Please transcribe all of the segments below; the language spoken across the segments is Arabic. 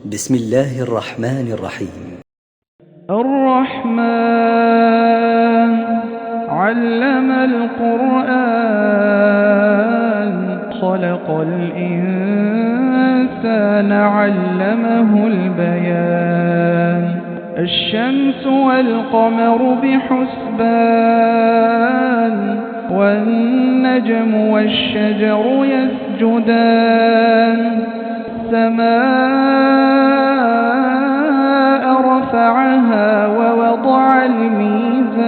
بسم الله الرحمن الرحيم. الرحمن علم القرآن خلق الإنسان علمه البيان الشمس والقمر بحسبان والنجم والشجر يسجدان السماء رفعها ووضع الميزان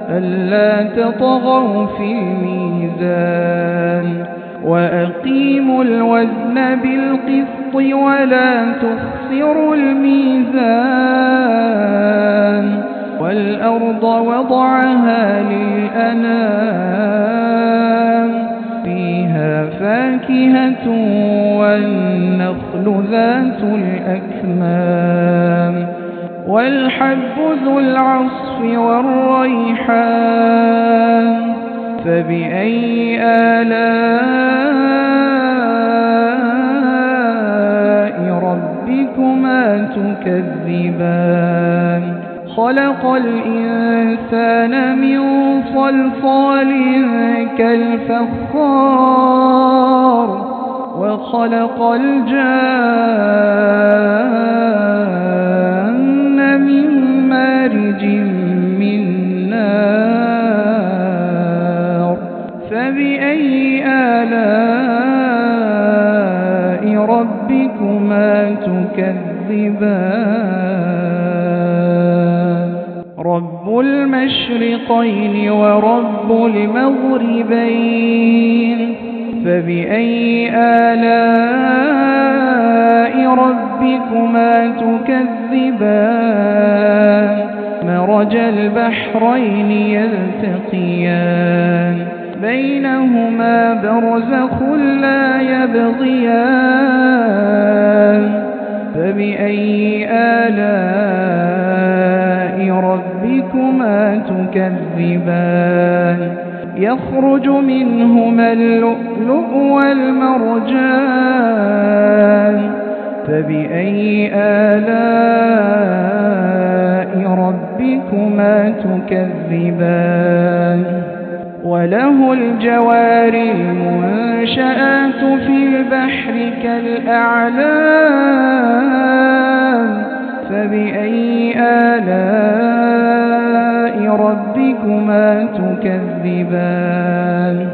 ألا تطغوا في الميزان وأقيموا الوزن بالقسط ولا تخسروا الميزان والأرض وضعها للأنام فيها فاكهة والنخل ذات الأكمام والحب ذو العصف والريحان فبأي آلاء ربكما تكذبان خلق الإنسان من صلصال كالفخار وخلق الجان من مارج من نار فبأي آلاء ربكما تكذبان رب المشرقين ورب المغربين فبأي آلاء ربكما تكذبان مرج البحرين يلتقيان بينهما برزخ لا يبغيان فبأي آلاء ربكما تكذبان يخرج منهما اللؤلؤ والمرجان فبأي آلاء ربكما تكذبان وله الجوار المنشآت في البحر كالأعلام فبأي آلاء ربكما تكذبان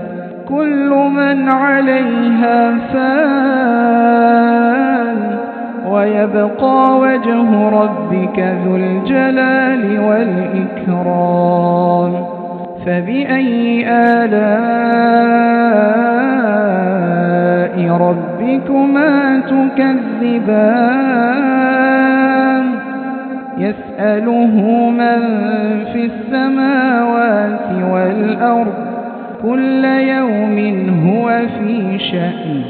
كل من عليها فان ويبقى وجه ربك ذو الجلال والإكرام فبأي آلاء ربكما تكذبان يسأله من في السماوات والأرض كل يوم هو في شأن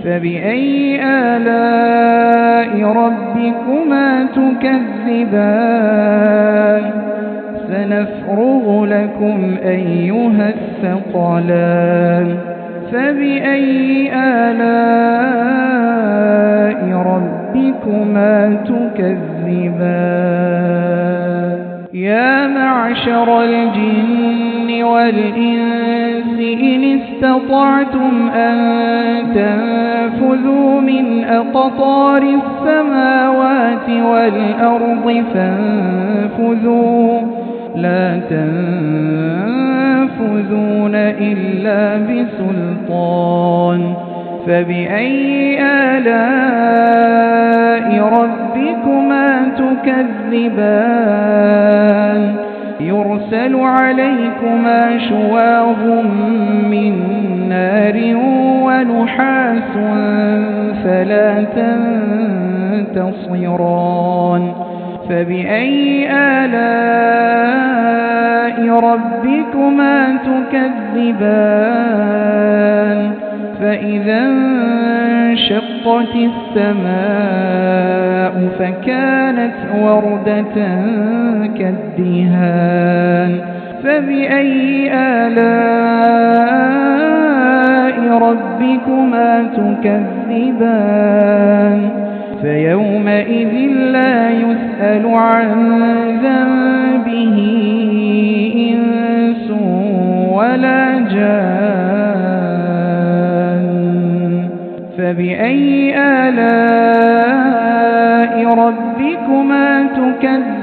فبأي آلاء ربكما تكذبان سنفرغ لكم أيها الثقلان فبأي آلاء ربكما تكذبان يا معشر الجن والإنس إن استطعتم أن تنفذوا من أقطار السماوات والأرض فانفذوا لا تنفذون إلا بسلطان فبأي آلاء ربكما تكذبان يرسل عليكما شواظ من نار ونحاس فلا تنتصران فبأي آلاء ربكما تكذبان فإذا انشقت السماء فكانت وردة كالدهان فبأي آلاء ربكما تكذبان فيومئذ لا يسأل عن ذنبه إنس ولا جان. فبأي آلاء ربكما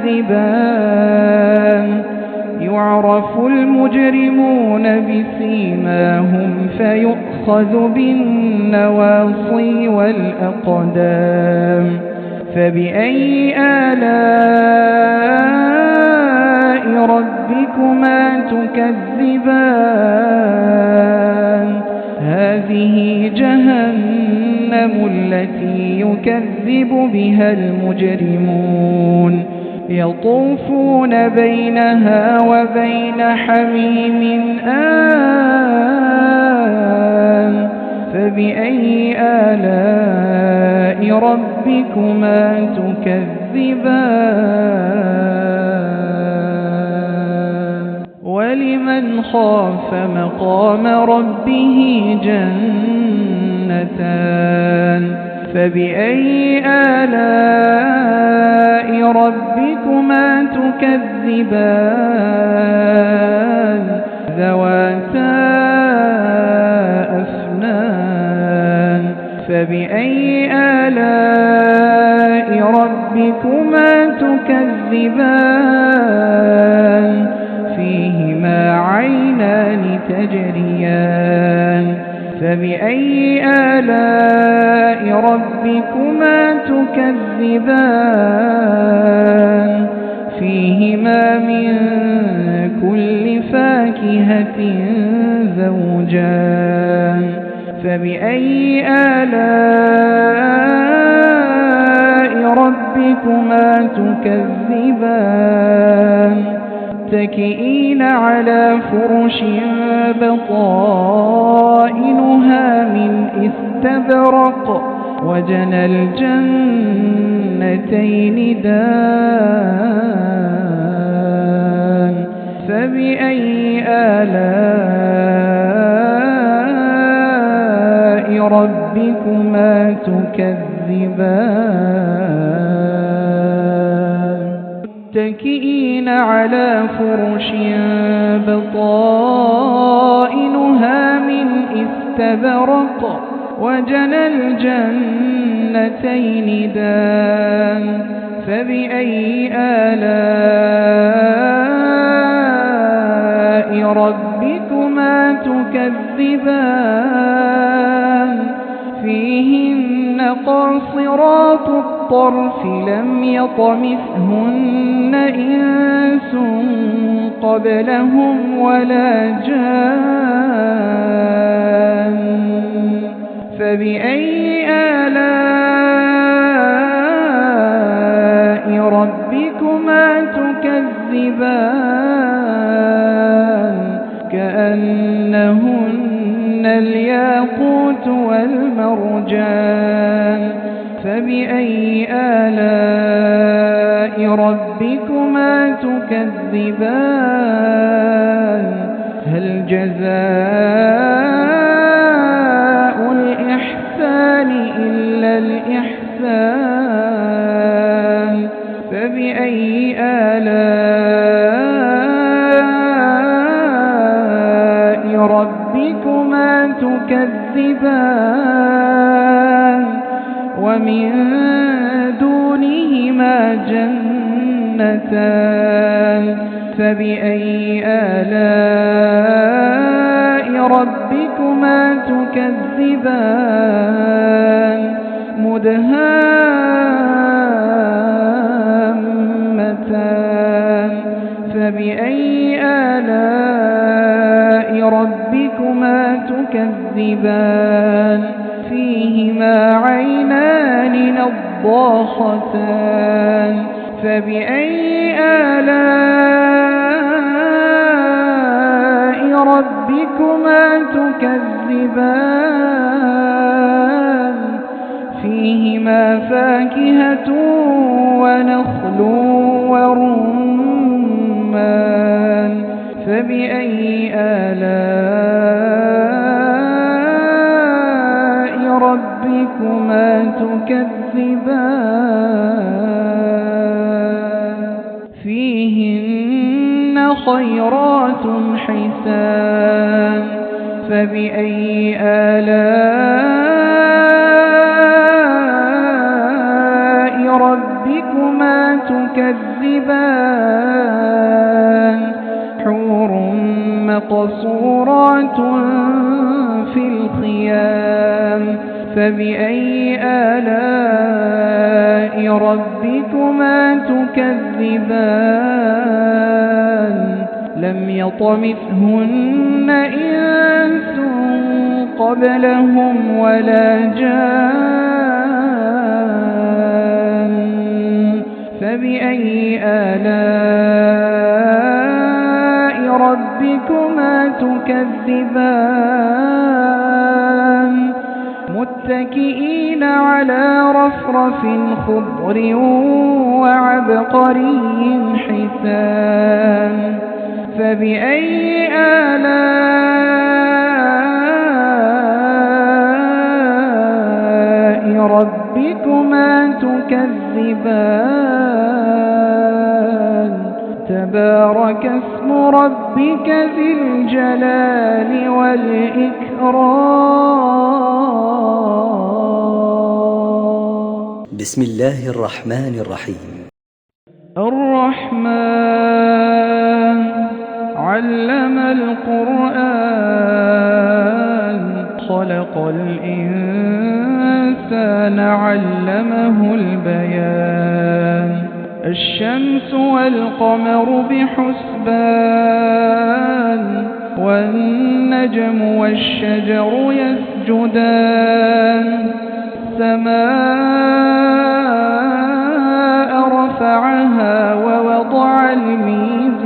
تكذبان يعرف المجرمون بسيماهم فيؤخذ بالنواصي والأقدام. فبأي آلاء ربكما تكذبان هذه جهنم التي يكذب بها المجرمون يطوفون بينها وبين حميم آن. فبأي آلاء ربكما تكذبان ولمن خاف مقام ربه جنتان. فبأي آلاء ربكما تكذبان ذواتا أفنان. فبأي آلاء ربكما تكذبان فيهما عينان تجريان. فبأي آلاء ربكما تكذبان فيهما من كل فاكهة زوجان. فبأي آلاء ربكما تكذبان متكئين على فرش بطائنها من استبرق وجنى الجنتين دان. فبأي آلاء ربكما تكذبان متكئين على فرش بطائنها من استبرق وجنى الجنتين دان. فبأي آلاء ربكما تكذبان فيهن قاصرات الطرف لم يطمثهن إنس قبلهم ولا جان. فبأي آلاء ربكما تكذبان كأنهن الياقوت والمرجان. فبأي آلاء ربكما تكذبان هل جزاء الإحسان إلا الإحسان. فبأي آلاء ربكما تكذبان ومن دونهما جنتان. فبأي آلاء ربكما تكذبان مدهامتان. فبأي آلاء ربكما تكذبان فيهما عينان نضاختان. فبأي آلاء ربكما تكذبان فيهما فاكهة ونخل ورمان. فبأي آلاء ربكما تكذبان خيرات حسان فبأي آلاء ربكما تكذبان حور مقصورات في الخيام فبأي آلاء ربكما تكذبان لم يطمثهن إنس قبلهم ولا جان فبأي آلاء ربكما تكذبان متكئين على رفرف خضر وعبقري حسان فبأي آلاء ربكما تكذبان تبارك اسم ربك ذي الجلال والإكرام. بسم الله الرحمن الرحيم. الرحمن علم القرآن خلق الإنسان علمه البيان الشمس والقمر بحسبان والنجم والشجر يسجدان السماء رفعها ووضع الميزان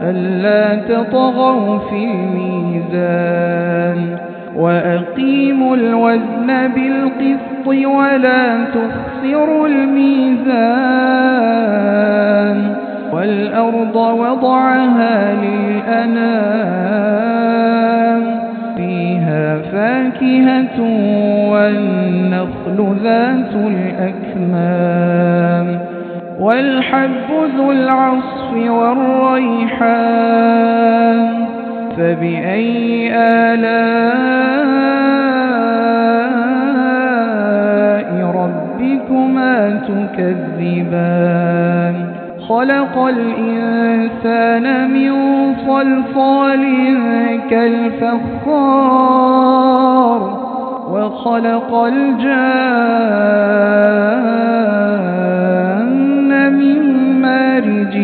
ألا تطغوا في الميزان وأقيموا الوزن بالقسط ولا تخسروا الميزان والأرض وضعها للأنام فيها فاكهة والنخل ذات الأكمام والحب ذو العصف والريحان فبأي آلاء ربكما تكذبان خلق الإنسان من صلصال كالفخار وخلق الجان من مارج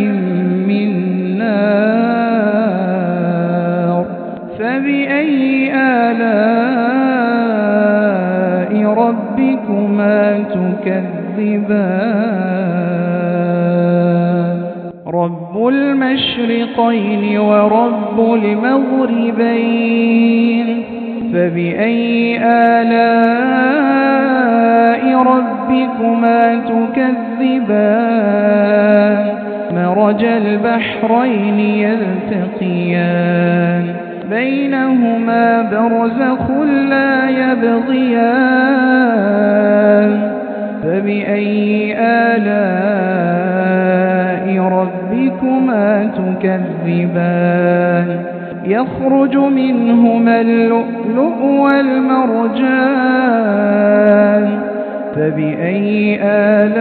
من نار فبأي آلاء ربكما تكذبان رب المشرقين ورب المغربين فبأي آلاء ربكما تكذبان مرج البحرين يلتقيان بينهما برزخ لا يبغيان فبأي آلاء ربكما تكذبان يخرج منهما اللؤلؤ والمرجان فبأي آلاء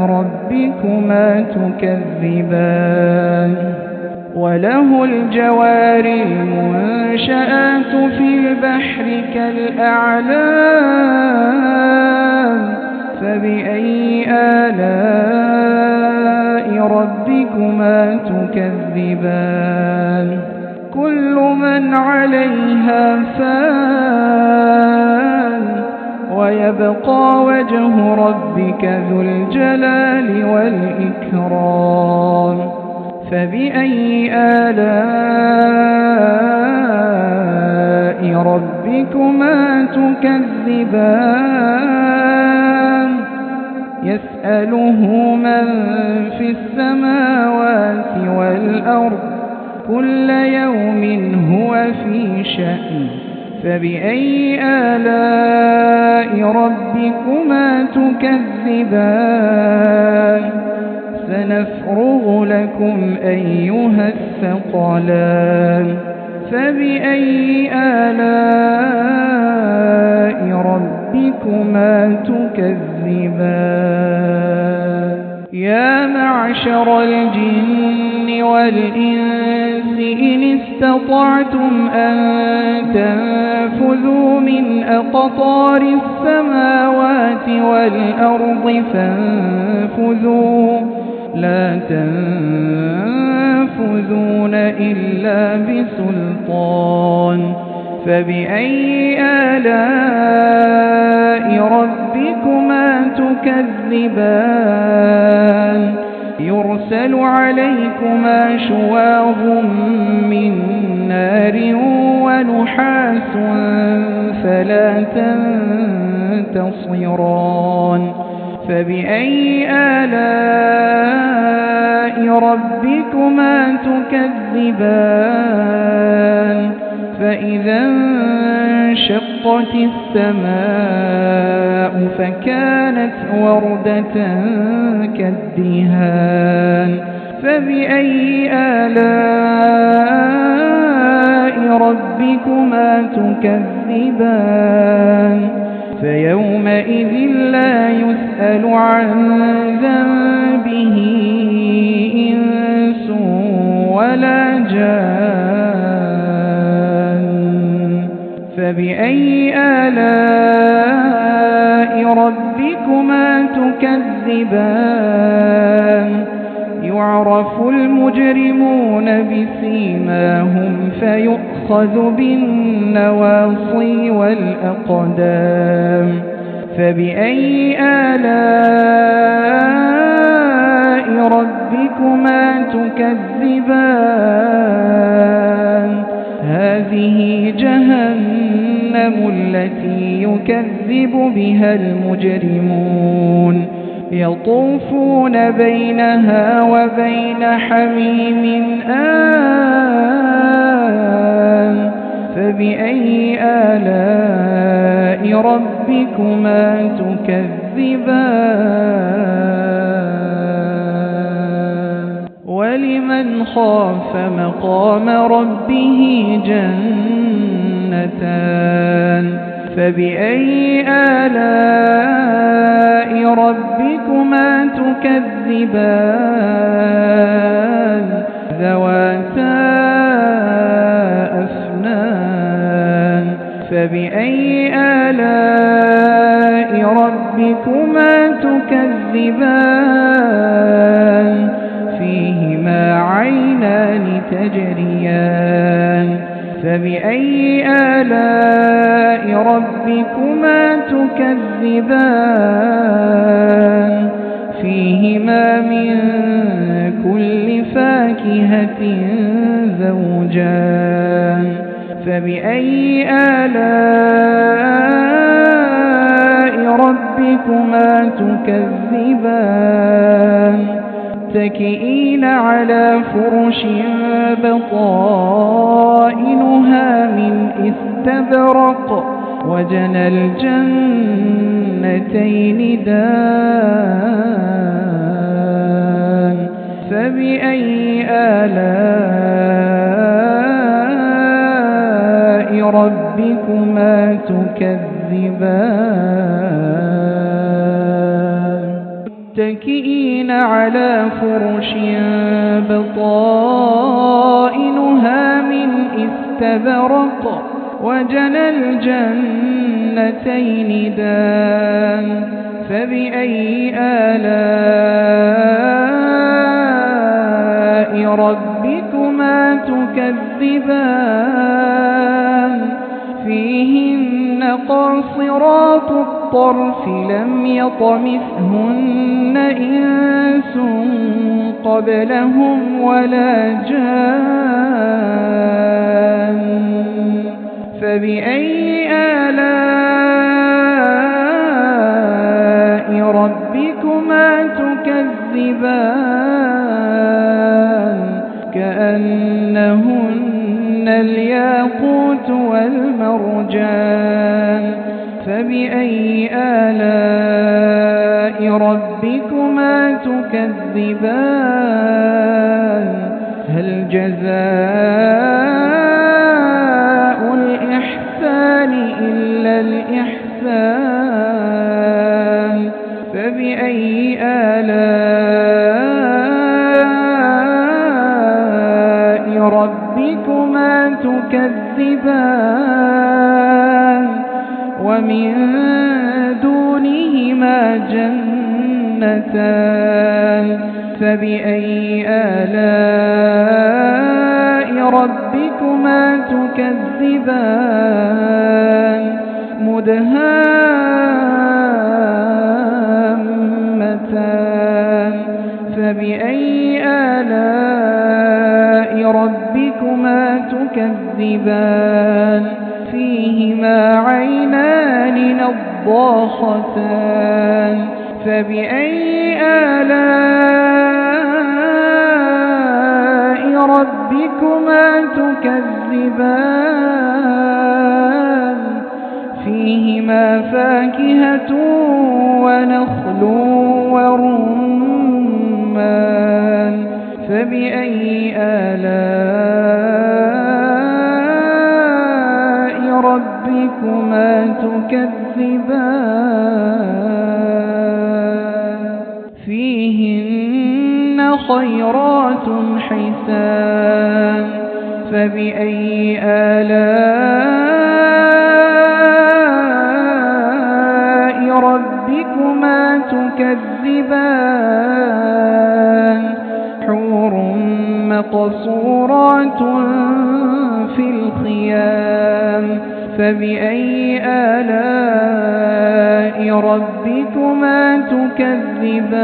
ربكما تكذبان وله الجوار المنشآت في البحر كالأعلام فبأي آلاء ربكما تكذبان كل من عليها فان ويبقى وجه ربك ذو الجلال والإكرام فبأي آلاء ربكما تكذبان يسأله من في السماوات والأرض كل يوم هو في شأن فبأي آلاء ربكما تكذبان سنفرغ لكم أيها الثقلان فبأي آلاء ربكما تكذبان يا معشر الجن والإنس إن استطعتم أن تنفذوا من أقطار السماوات والأرض فانفذوا لا تنفذون إلا بسلطان فبأي آلاء ربكما تكذبان يرسل عليكما شواظ من نار ونحاس فلا تنتصران فبأي آلاء ربكما تكذبان فإذا انشقت السماء فكانت وردة كالدهان فبأي آلاء ربكما تكذبان فيومئذ لا يسأل عن ذنبه إنس ولا جان فبأي آلاء ربكما تكذبان يعرف المجرمون بسيماهم فيؤخذ بالنواصي والأقدام فبأي آلاء ربكما تكذبان هذه جهنم التي يكذب بها المجرمون يطوفون بينها وبين حميم آن فبأي آلاء ربكما تكذبان ولمن خاف مقام ربه جنتان فبأي آلاء ربكما تكذبان ذواتا أفنان فبأي آلاء ربكما تكذبان فيهما عينان تجريان فبأي آلاء ربكما تكذبان فيهما من كل فاكهة زوجان فبأي آلاء ربكما تكذبان متكئين على فرش بطائنها من استبرق وجنى الجنتين دان فبأي آلاء ربكما تكذبان متكئين على فرش بطائنها من استبرق وجنى الجنتين دان فبأي آلاء ربكما تكذبان فيهن قاصرات الطرف لم يطمثهن إنس قبلهم ولا جان فبأي آلاء ربكما تكذبان كأنهن الياقوت والمرجان فبأي آلاء ربكما تكذبان هل جزاء الإحسان إلا الإحسان فبأي آلاء ربكما تكذبان ومن دونهما جنتان فبأي آلاء ربكما تكذبان مدهامتان فبأي آلاء ربكما تكذبان فيهما عينان نضاختان فبأي آلاء ربكما تكذبان فيهما فاكهة ونخل ورمان فبأي آلاء ربكما تكذبان فيهن خيرات حسان فبأي آلاء ربكما تكذبان حور مقصورات في الخيام فبأي آلاء ربكما تكذبان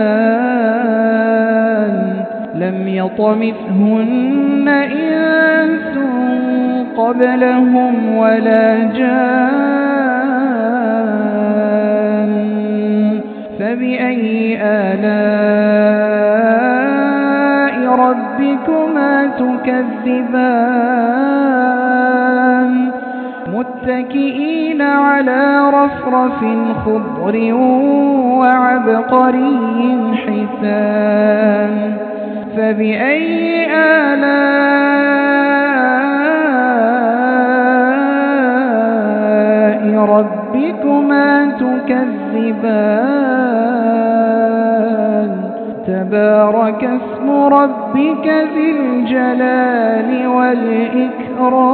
لم يطمثهن إنس قبلهم ولا جان فبأي آلاء ربكما تكذبان متكئين على رفرف خضر وعبقري حسان فبأي آلاء ربكما تكذبان تبارك اسم ربك ذي الجلال والإكرام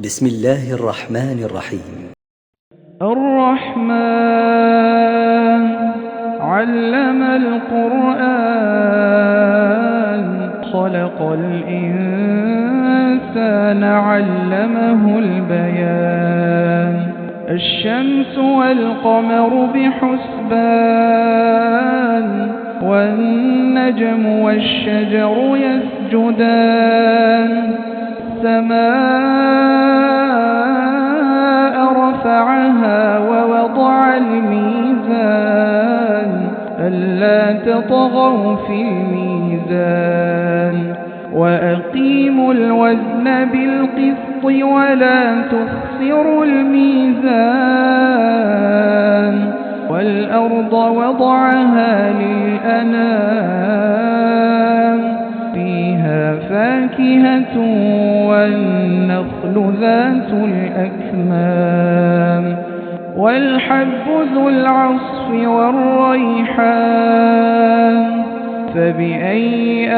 بسم الله الرحمن الرحيم الرحمن علم القرآن خلق الإنسان علمه البيان الشمس والقمر بحسبان والنجم والشجر يسجدان السماء رفعها ووضع الميزان ألا تطغوا في الميزان وأقيموا الوزن بالقسط ولا تخسروا الميزان والأرض وضعها للأنام فيها فاكهة والنخل ذات الأكمام والحب ذو العصف والريحان فبأي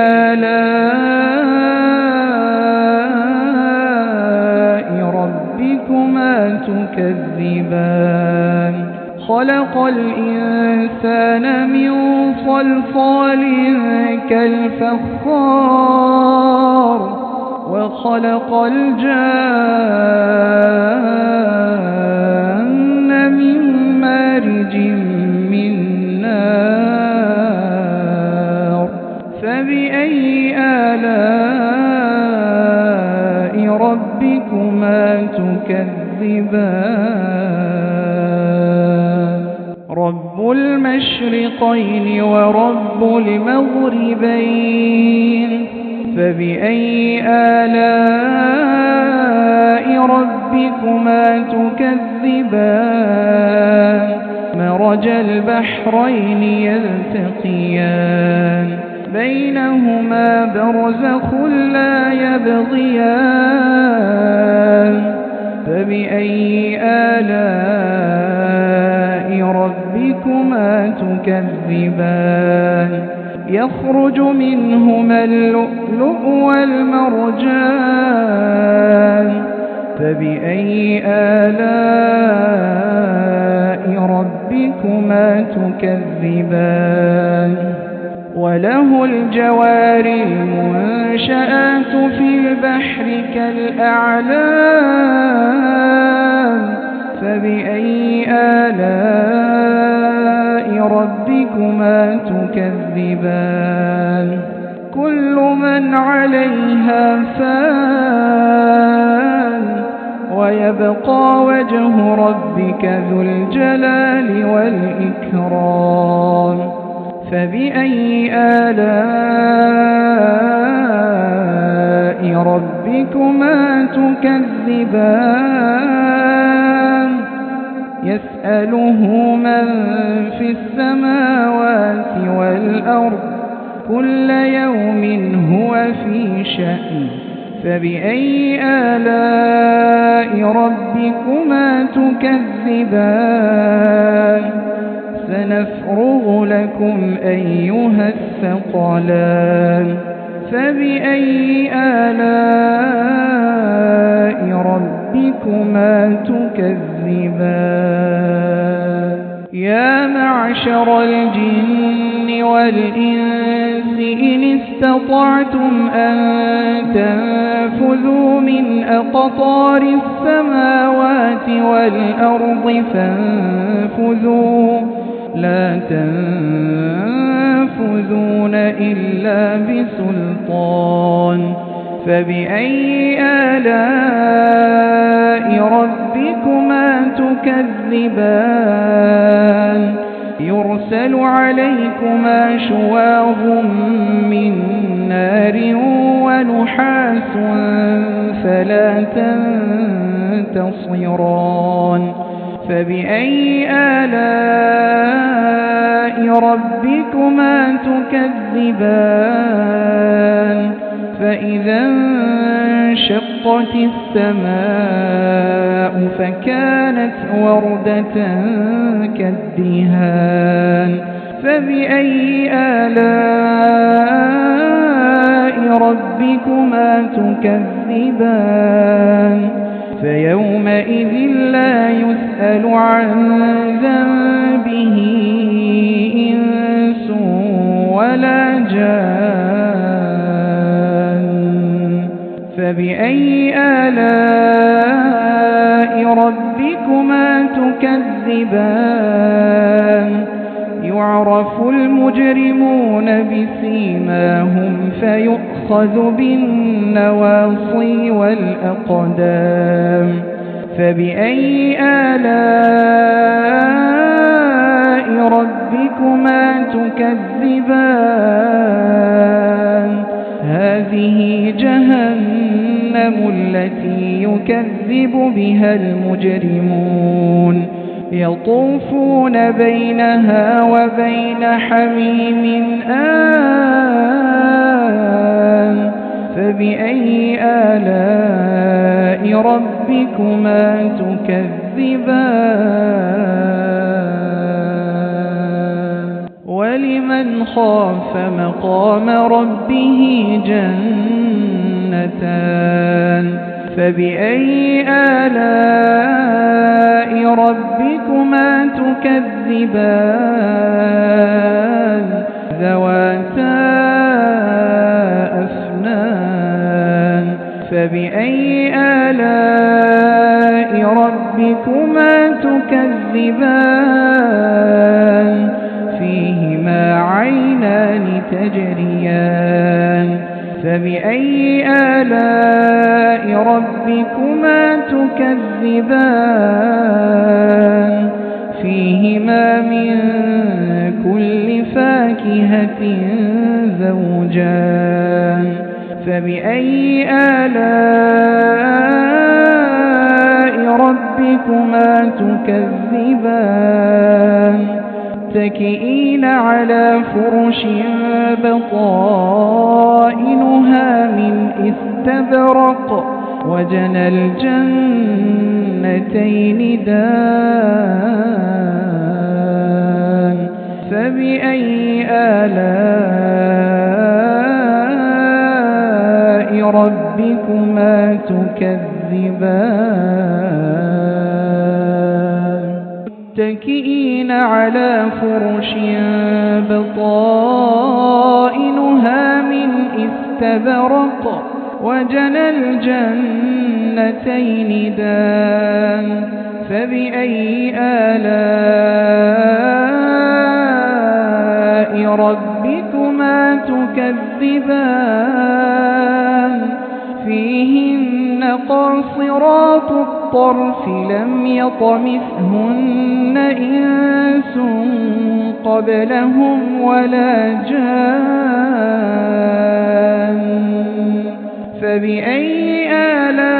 آلاء ربكما تكذبان خلق الإنسان من صلصال كالفخار وخلق الجان من مارج من نار فبأي آلاء ربكما تكذبان رب المشرقين ورب المغربين فبأي آلاء ربكما تكذبان مرج البحرين يلتقيان بينهما برزخ لا يبغيان فبأي آلاء ربكما تكذبان يخرج منهما اللؤلؤ والمرجان فبأي آلاء ربكما تكذبان وله الجوار المنشآت في البحر كالأعلام فبأي آلاء ربكما تكذبان كل من عليها فان ويبقى وجه ربك ذو الجلال والإكرام فبأي آلاء ربكما تكذبان يسأله من في السماوات والأرض كل يوم هو في شأن فبأي آلاء ربكما تكذبان سنفرغ لكم أيها الثقلان فبأي آلاء ربكما تكذبان يا معشر الجن والإنس إن استطعتم أن تنفذوا من أقطار السماوات والأرض فانفذوا لا تنفذون إلا بسلطان فبأي آلاء ربكما تكذبان يرسل عليكما شواظ من نار ونحاس فلا تنتصران فبأي آلاء ربكما تكذبان فإذا انشقت السماء فكانت وردة كالدهان فبأي آلاء ربكما تكذبان فيومئذ لا يسأل عن ذنبه إنس ولا جان فبأي آلاء ربكما تكذبان يعرف المجرمون بسيماهم فيؤخذ بالنواصي والأقدام فبأي آلاء ربكما تكذبان هذه جهنم التي يكذب بها المجرمون يطوفون بينها وبين حميم آن فبأي آلاء ربكما تكذبان ولمن خاف مقام ربه جنتان فبأي آلاء ربكما تكذبان ذواتا أفنان فبأي آلاء ربكما تكذبان فيهما عينان تجريان فبأي آلاء ربكما تكذبان فيهما من كل فاكهة زوجان فبأي آلاء ربكما تكذبان متكئين على فرش بطائنها من استبرق وجنى الجنتين دان فبأي آلاء ربكما تكذبان متكئين على فرش بطائنها من استبرق وجنى الجنتين دان فبأي آلاء ربكما تكذبان فيهن قاصرات الطرف لم يطمثهن إنس قبلهم ولا جان فبأي آلاء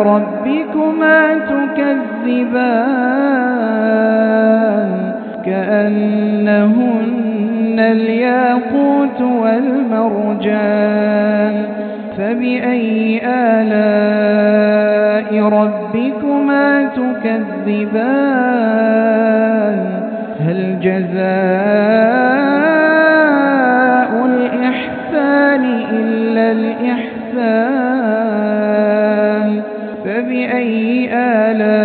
ربكما تكذبان كأنهن الياقوت والمرجان فبأي آلاء ربكما تكذبان هل جزاء الإحسان إلا الإحسان فبأي آلاء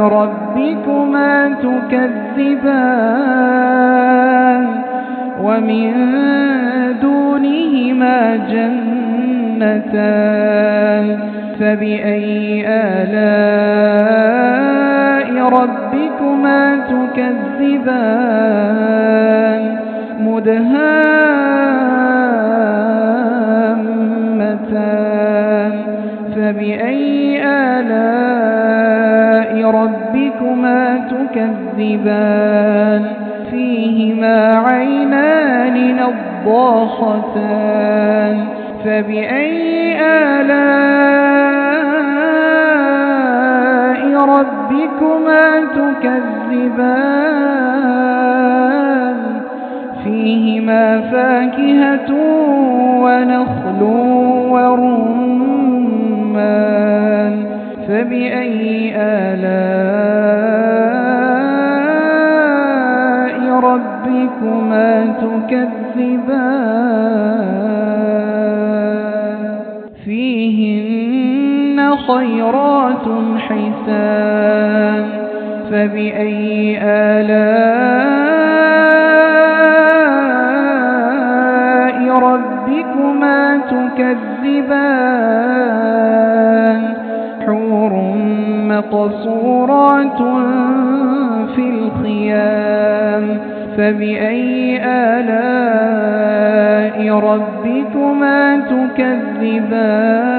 ربكما تكذبان ومن دونهما جنتان فبأي آلاء ربكما تكذبان مدهامتان فبأي آلاء ربكما تكذبان فيهما عينان نضاختان فبأي آلاء ربكما تكذبان فيهما فاكهة ونخل ورمان فبأي آلاء ربكما تكذبان فيهن خيرات حسان فبأي آلاء ربكما تكذبان حور مقصورات في الخيام فبأي آلاء ربكما تكذبان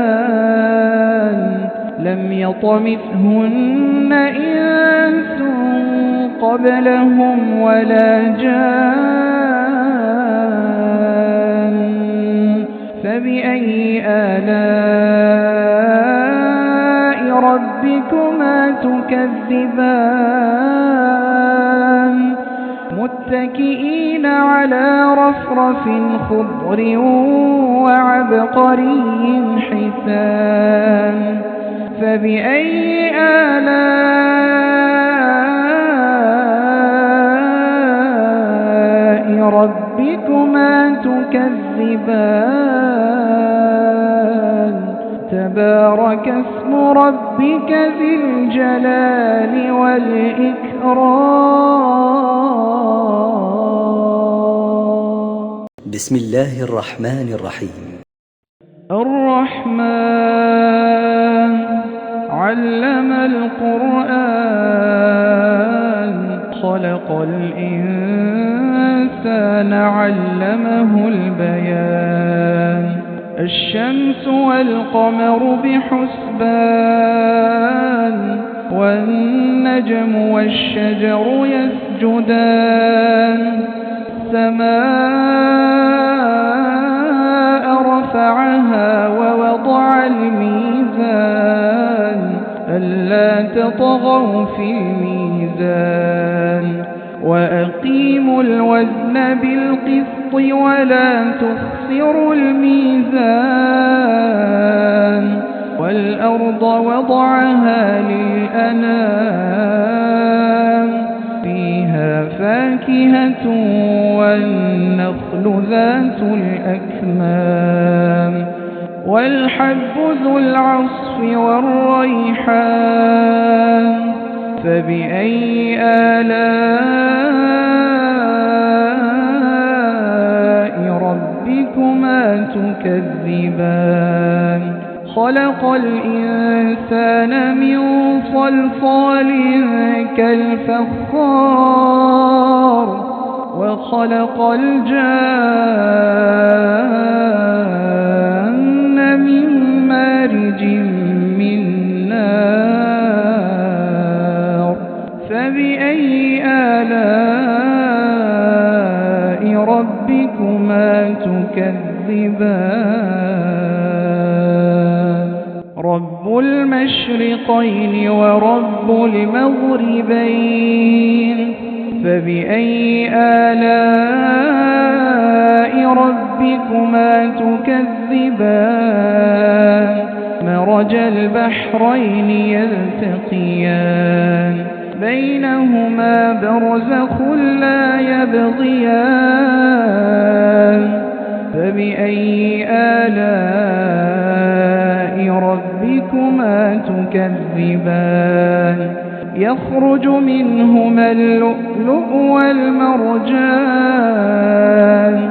لم يطمثهن إنس قبلهم ولا جان فبأي آلاء ربكما تكذبان متكئين على رفرف خضر وعبقري حسان فبأي آلاء ربكما تكذبان تبارك اسم ربك ذي الجلال والإكرام بسم الله الرحمن الرحيم الرحمن علم القرآن خلق الإنسان علمه البيان الشمس والقمر بحسبان والنجم والشجر يسجدان السماء رفعها ووضع الميزان ألا تطغوا في الميزان وأقيموا الوزن بالقسط ولا تخسروا الميزان والأرض وضعها للأنام فيها فاكهة والنخل ذات الأكمام والحب ذو العصف والريحان فبأي آلاء ربكما تكذبان خلق الإنسان من صلصال كالفخار وخلق الجان من مارج من نار فبأي آلاء ربكما تكذبان رب المشرقين ورب المغربين فبأي آلاء ربكما تكذبان مرج البحرين يلتقيان بينهما برزخ لا يبغيان فبأي آلاء ربكما تكذبان يخرج منهما اللؤلؤ والمرجان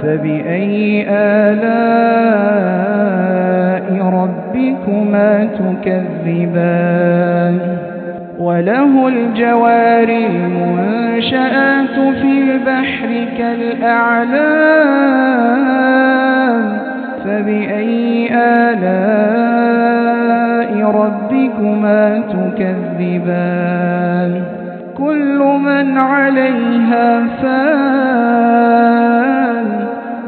فبأي آلاء ربكما تكذبان وله الجوار المنشآت في البحر كالأعلام فبأي آلاء ربكما تكذبان كل من عليها فان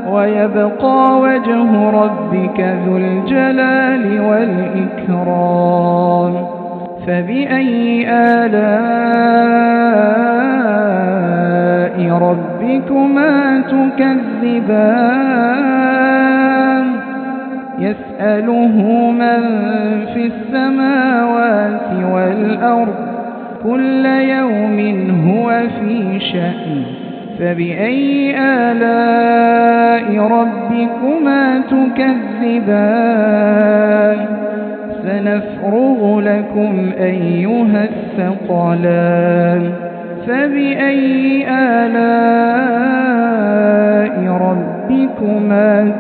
ويبقى وجه ربك ذو الجلال والإكرام فبأي آلاء ربكما تكذبان يسأله من في السماوات والأرض كل يوم هو في شأن فبأي آلاء ربكما تكذبان سنفرغ لكم أيها الثقلان فبأي آلاء ربكما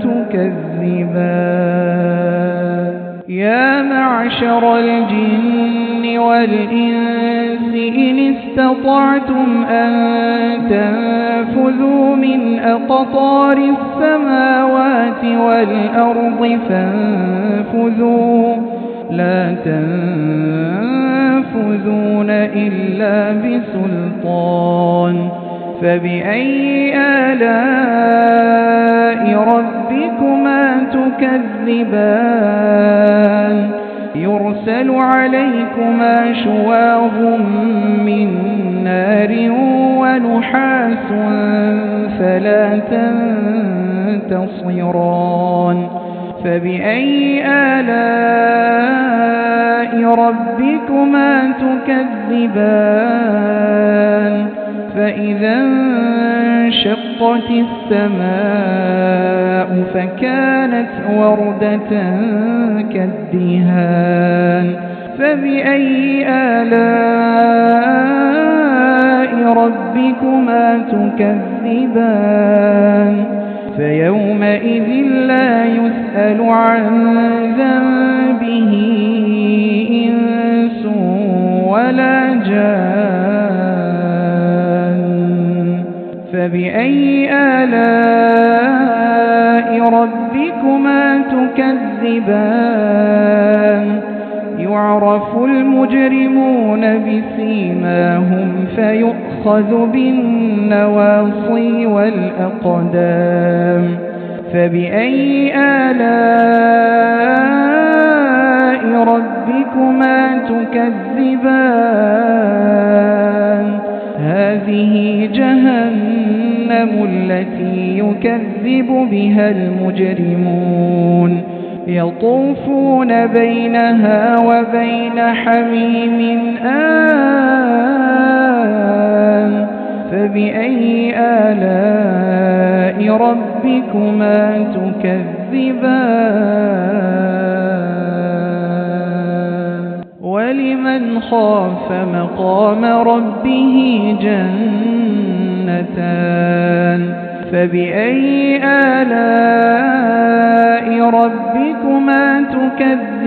تكذبان يا معشر الجن والإنس إن استطعتم أن تنفذوا من أقطار السماوات والأرض فانفذوا لا تنفذون إلا بسلطان فبأي آلاء ربكما تكذبان يرسل عليكما شواظ من نار ونحاس فلا تنتصران فبأي آلاء ربكما تكذبان فإذا انشقت السماء فكانت وردة كالدهان فبأي آلاء ربكما تكذبان فيومئذ لا يسأل عن ذنبه إنس ولا جان فبأي آلاء ربكما تكذبان يعرف المجرمون بسيماهم فيؤخذ بالنواصي والأقدام فبأي آلاء ربكما تكذبان هذه جهنم التي يكذب بها المجرمون يطوفون بينها وبين حميم آن فبأي آلاء ربكما تكذبان ولمن خاف مقام ربه جنتان فبأي آلاء ربكما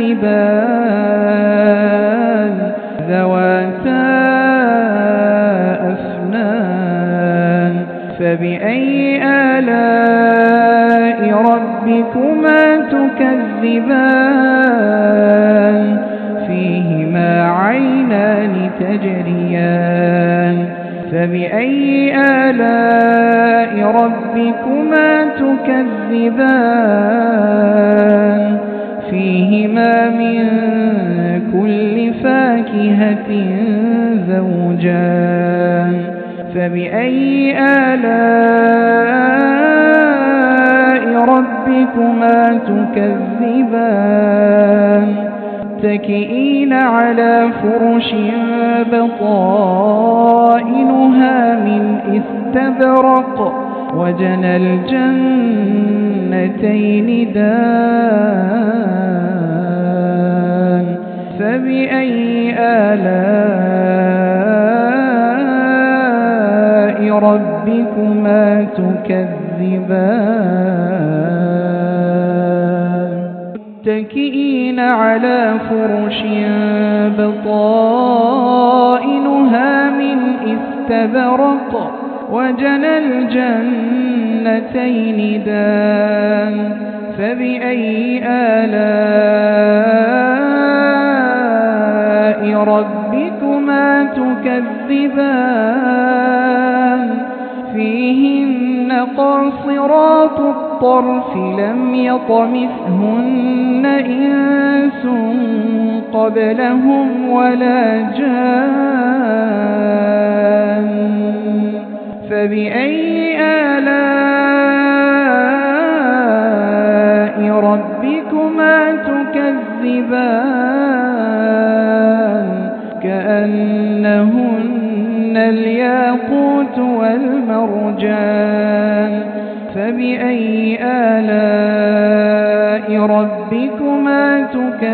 تكذبان ذواتا أفنان فبأي آلاء ربكما تكذبان فيهما عينان تجريان فبأي آلاء ربكما تكذبان فيهما من كل فاكهة زوجان فبأي آلاء ربكما تكذبان متكئين على فرش بطائنها من استبرق وجنى الجنتين دان فبأي آلاء ربكما تكذبان متكئين على فرش بطائنها من استبرق وجنى الجنتين دان فبأي آلاء ربكما تكذبان فيهن قاصرات الطرف لم يطمثهن إنس قبلهم ولا جان فبأي آلاء ربكما تكذبان كأنهن الياقوت والمرجان فبأي آلاء ربكما تكذبان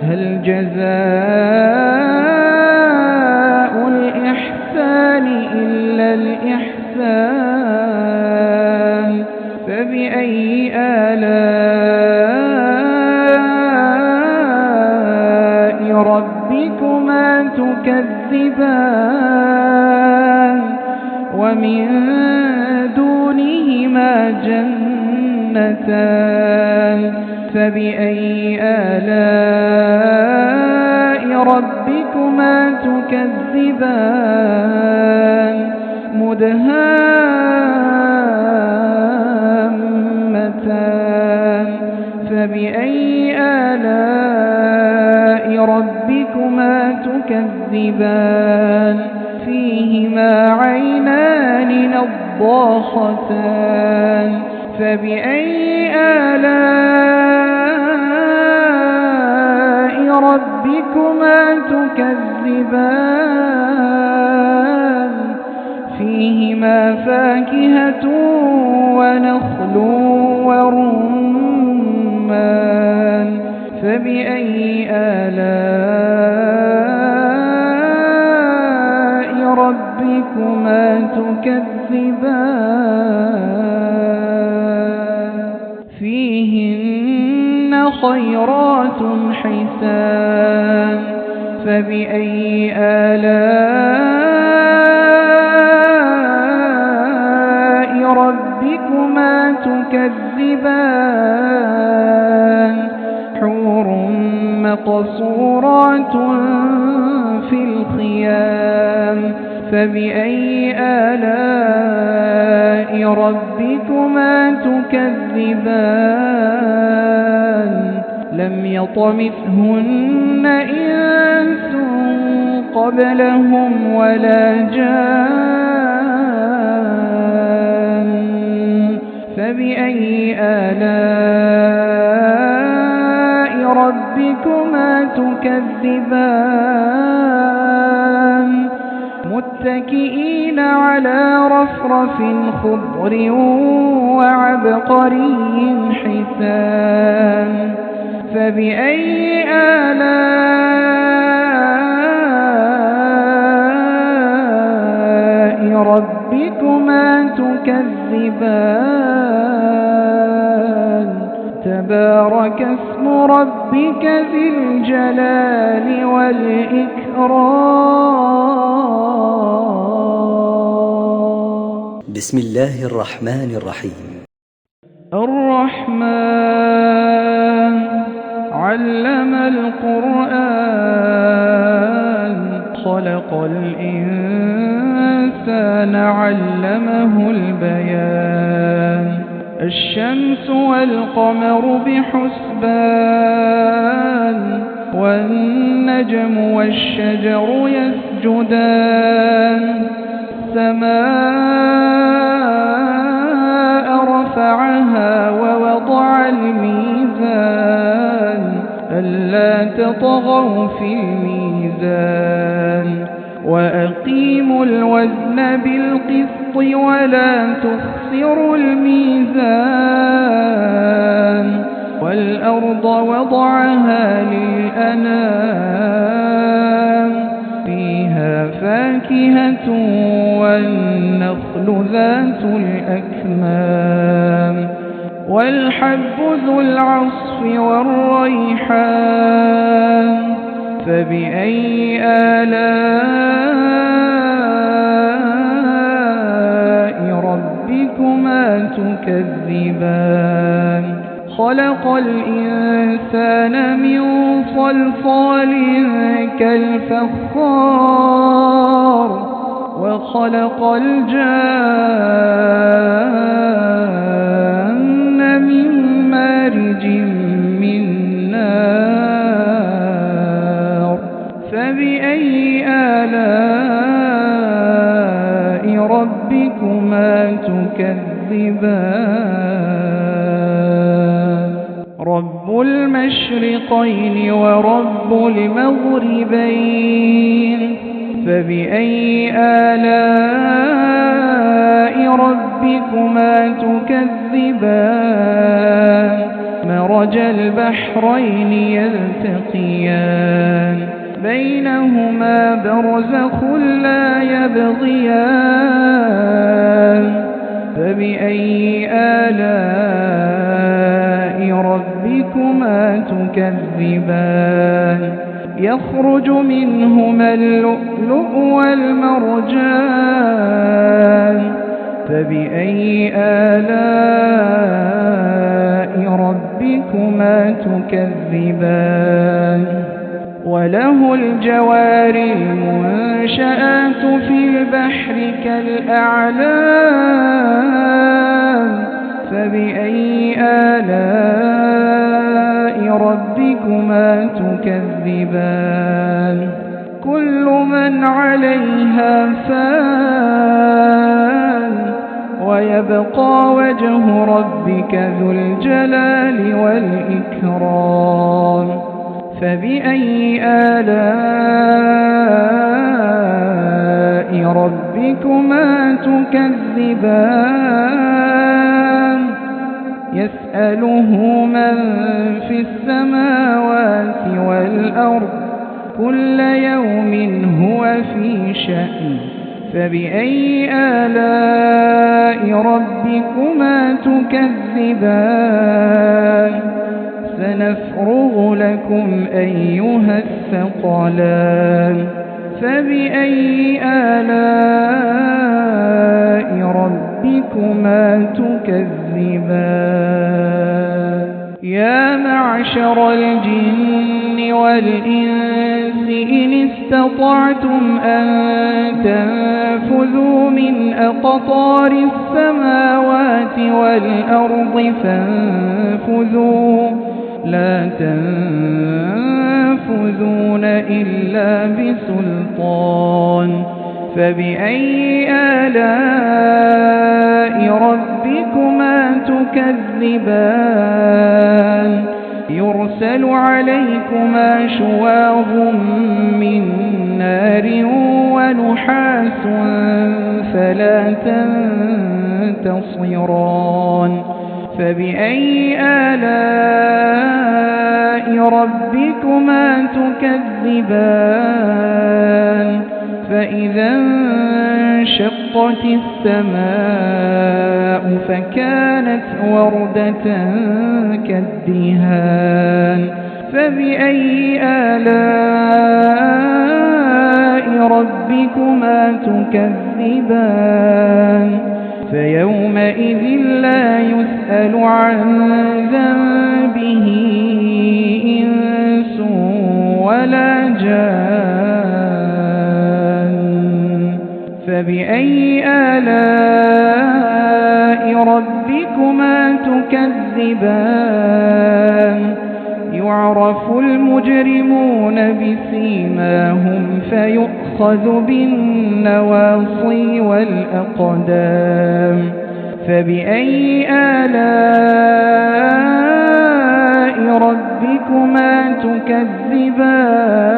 هل جزاء الإحسان إلا الإحسان فبأي آلاء ربكما تكذبان ومن دونهما جنتان فبأي آلاء ربكما تكذبان مدهامتان فبأي آلاء ربكما تكذبان فيهما عينان نضاختان فبأي آلاء ربكما تكذبان فيهما فاكهة ونخل ورمان فبأي آلاء ربكما تكذبان فيهن خيرات حسان فبأي آلاء ربكما تكذبان حور مقصورات في الخيام فبأي آلاء ربكما تكذبان لم يطمثهن إنس قبلهم ولا جان فبأي آلاء ربكما تكذبان متكئين على رفرف خضر وعبقري حسان فبأي آلاء ربكما تكذبان تبارك اسم ربك ذي الجلال والإكرام. بسم الله الرحمن الرحيم. الرحمن علم القرآن خلق الإنسان علمه البيان الشمس والقمر بحسبان والنجم والشجر يسجدان السماء رفعها ووضع الميزان ألا تطغوا في الميزان وأقيموا الوزن بالقسط ولا تخسروا الميزان والأرض وضعها للأنام فيها فاكهة والنخل ذات الأكمام والحب ذو العصف والريحان فبأي آلاء ربكما تكذبان خلق الإنسان من صلصال كالفخار وخلق الجان من مارج من نار فبأي آلاء ربكما تكذبان رب المشرقين ورب المغربين فبأي آلاء ربكما تكذبان مرج البحرين يلتقيان بينهما برزخ لا يبغيان فبأي آلاء ربكما تكذبان يخرج منهما اللؤلؤ والمرجان فبأي آلاء ربكما تكذبان وله الجوار المنشآت في البحر كالأعلام فبأي آلاء ربكما تكذبان كل من عليها فان ويبقى وجه ربك ذو الجلال والإكرام فبأي آلاء ربكما تكذبان يسأله من في السماوات والأرض كل يوم هو في شأن فبأي آلاء ربكما تكذبان سنفرغ لكم أيها الثقلان فبأي آلاء ربكما تكذبان يا معشر الجن والإنس إن استطعتم أن تنفذوا من أقطار السماوات والأرض فانفذوا لا تنفذون إلا بسلطان فبأي آلاء ربكما تكذبان يرسل عليكما شواظ من نار ونحاس فلا تنتصران فبأي آلاء ربكما تكذبان فإذا انشقت السماء فكانت وردة كالدهان فبأي آلاء ربكما تكذبان فيومئذ لا يسأل عن ذنبه إنس ولا جان فبأي آلاء ربكما تكذبان يعرف المجرمون بسيماهم فيؤخذ بالنواصي والأقدام فبأي آلاء ربكما تكذبان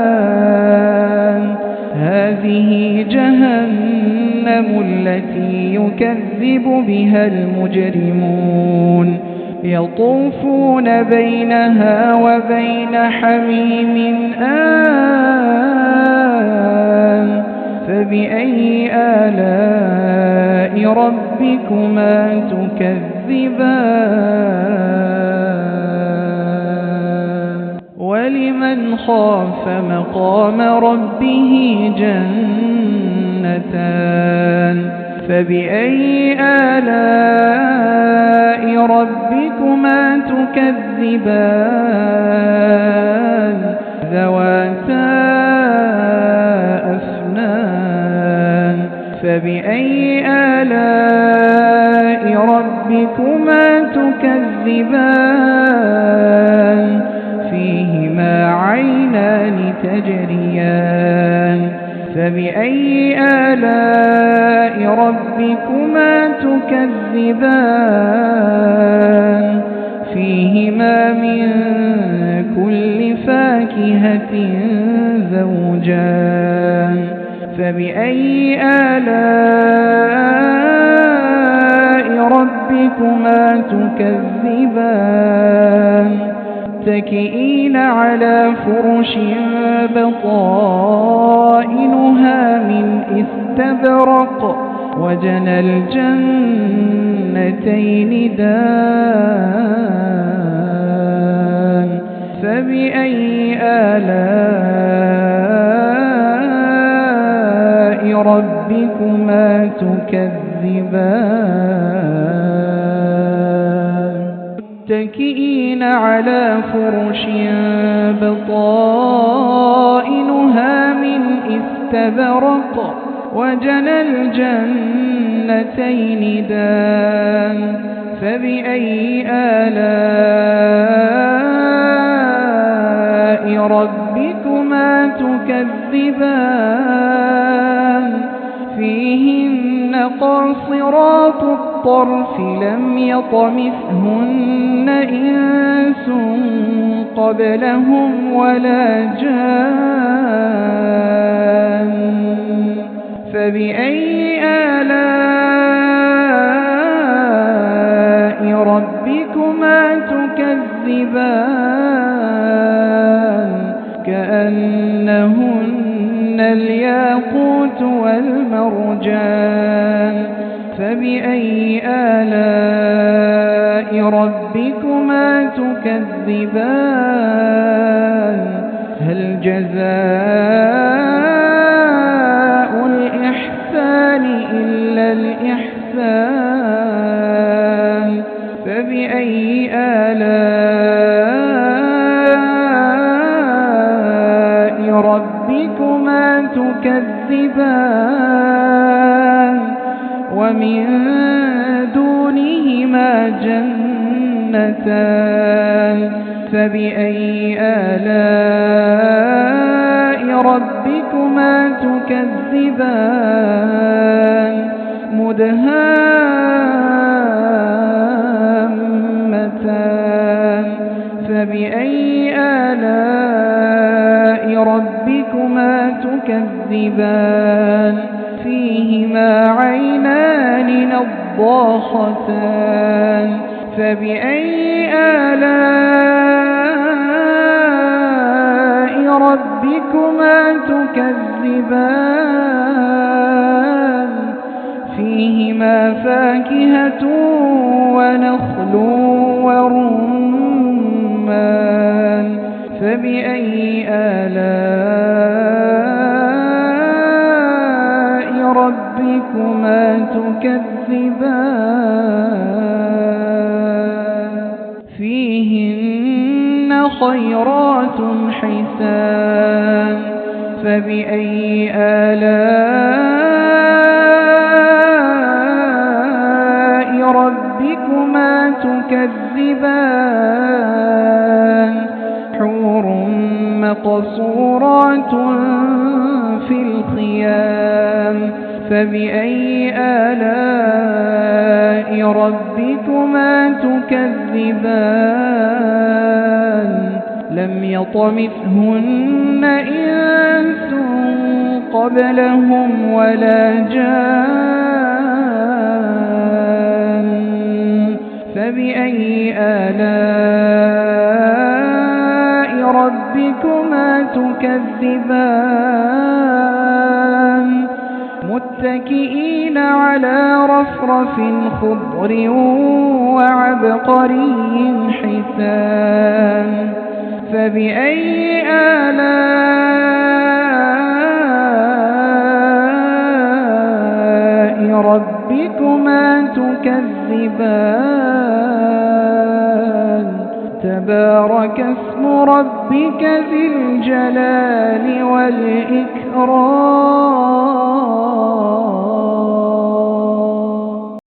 هذه جهنم التي يكذب بها المجرمون يطوفون بينها وبين حميم آن فبأي آلاء ربكما تكذبان ولمن خاف مقام ربه جنتان فبأي آلاء ربكما تكذبان ذواتا أفنان فبأي آلاء ربكما تكذبان فيهما عينان تجريان فبأي آلاء ربكما تكذبان فيهما من كل فاكهة زوجان فبأي آلاء ربكما تكذبان متكئين على فرش بطائنها من استبرق وجنى الجنتين دان فبأي آلاء ربكما تكذبان متكئين على فرش بطائنها من استبرق وجنى الجنتين دان فبأي آلاء ربكما تكذبان فيهن قاصرات الطرف لم يطمثهن إنس قبلهم ولا جان فبأي آلاء ربكما تكذبان كأنهن الياقوت والمرجان فبأي آلاء ربكما تكذبان هل جزاء الإحسان إلا الإحسان فبأي آلاء ومن دونهما جنتان فبأي آلاء ربكما تكذبان مدهامتان فبأي آلاء ربكما تكذبان فيهما عينان نضاختان فبأي آلاء ربكما تكذبان فيهما فاكهة ونخل ورمان فبأي آلاء ربكما تكذبان فيهن خيرات حسان فبأي آلاء ربكما تكذبان حور مقصورات في الخيام فبأي آلاء ربكما تكذبان لم يطمثهن إنس قبلهم ولا جان فبأي آلاء ربكما تكذبان متكئين على رفرف خضر وعبقري حسان فبأي آلاء ربكما تكذبان تبارك اسم ربك ذي الجلال والإكرام